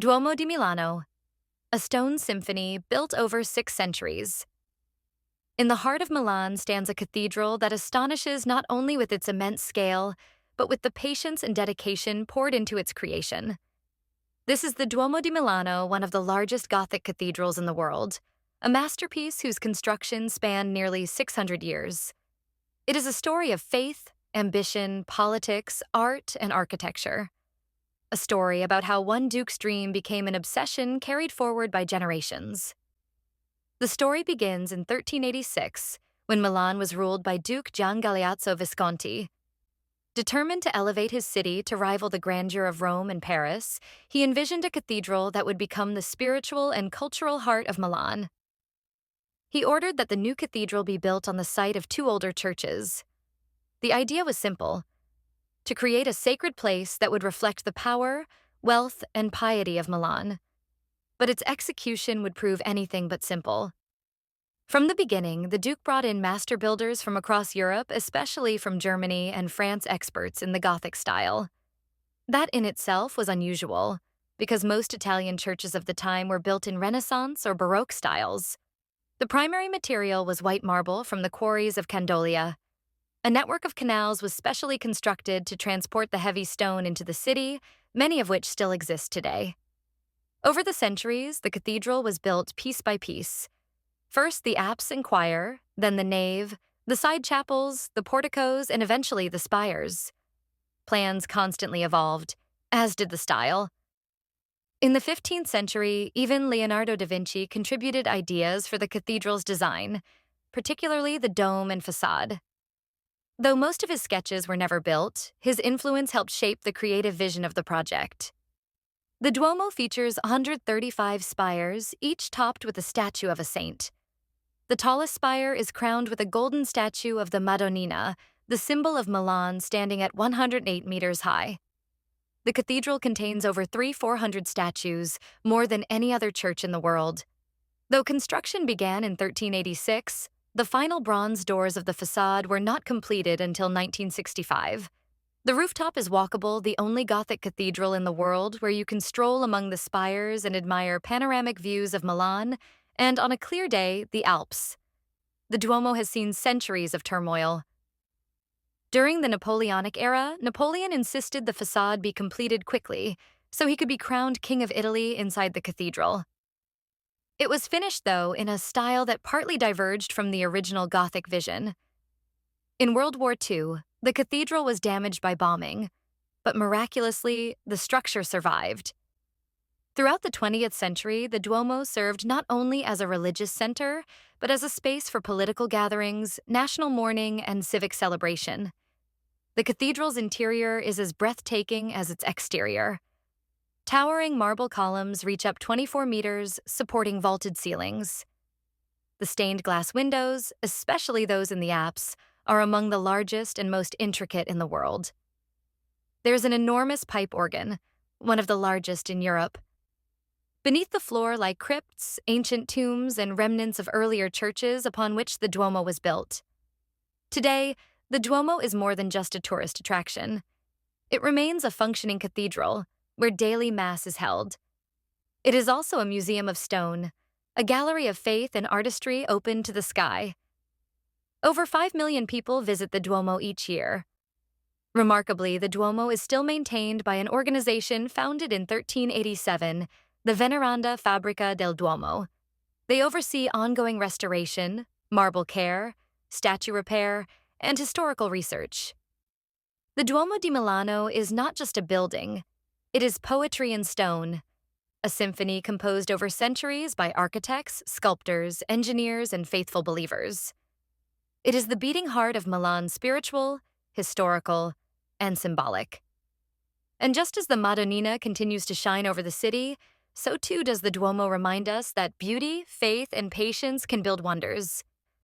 Duomo di Milano, a stone symphony built over 6 centuries. In the heart of Milan stands a cathedral that astonishes not only with its immense scale, but with the patience and dedication poured into its creation. This is the Duomo di Milano, one of the largest Gothic cathedrals in the world, a masterpiece whose construction spanned nearly 600 years. It is a story of faith, ambition, politics, art, and architecture. A story about how one duke's dream became an obsession carried forward by generations. The story begins in 1386, when Milan was ruled by Duke Gian Galeazzo Visconti. Determined to elevate his city to rival the grandeur of Rome and Paris, he envisioned a cathedral that would become the spiritual and cultural heart of Milan. He ordered that the new cathedral be built on the site of 2 older churches. The idea was simple: to create a sacred place that would reflect the power, wealth, and piety of Milan. But its execution would prove anything but simple. From the beginning, the Duke brought in master builders from across Europe, especially from Germany and France, experts in the Gothic style. That in itself was unusual, because most Italian churches of the time were built in Renaissance or Baroque styles. The primary material was white marble from the quarries of Candolia. A network of canals was specially constructed to transport the heavy stone into the city, many of which still exist today. Over the centuries, the cathedral was built piece by piece. First the apse and choir, then the nave, the side chapels, the porticos, and eventually the spires. Plans constantly evolved, as did the style. In the 15th century, even Leonardo da Vinci contributed ideas for the cathedral's design, particularly the dome and facade. Though most of his sketches were never built, his influence helped shape the creative vision of the project. The Duomo features 135 spires, each topped with a statue of a saint. The tallest spire is crowned with a golden statue of the Madonnina, the symbol of Milan, standing at 108 meters high. The cathedral contains over 400 statues, more than any other church in the world. Though construction began in 1386, the final bronze doors of the facade were not completed until 1965. The rooftop is walkable, the only Gothic cathedral in the world where you can stroll among the spires and admire panoramic views of Milan, and on a clear day, the Alps. The Duomo has seen centuries of turmoil. During the Napoleonic era, Napoleon insisted the facade be completed quickly, so he could be crowned King of Italy inside the cathedral. It was finished, though, in a style that partly diverged from the original Gothic vision. In World War II, the cathedral was damaged by bombing, but miraculously, the structure survived. Throughout the 20th century, the Duomo served not only as a religious center, but as a space for political gatherings, national mourning, and civic celebration. The cathedral's interior is as breathtaking as its exterior. Towering marble columns reach up 24 meters, supporting vaulted ceilings. The stained glass windows, especially those in the apse, are among the largest and most intricate in the world. There's an enormous pipe organ, one of the largest in Europe. Beneath the floor lie crypts, ancient tombs, and remnants of earlier churches upon which the Duomo was built. Today, the Duomo is more than just a tourist attraction. It remains a functioning cathedral, where daily mass is held. It is also a museum of stone, a gallery of faith and artistry open to the sky. Over 5 million people visit the Duomo each year. Remarkably, the Duomo is still maintained by an organization founded in 1387, the Veneranda Fabbrica del Duomo. They oversee ongoing restoration, marble care, statue repair, and historical research. The Duomo di Milano is not just a building, it is poetry in stone, a symphony composed over centuries by architects, sculptors, engineers, and faithful believers. It is the beating heart of Milan's spiritual, historical, and symbolic. And just as the Madonnina continues to shine over the city, so too does the Duomo remind us that beauty, faith, and patience can build wonders.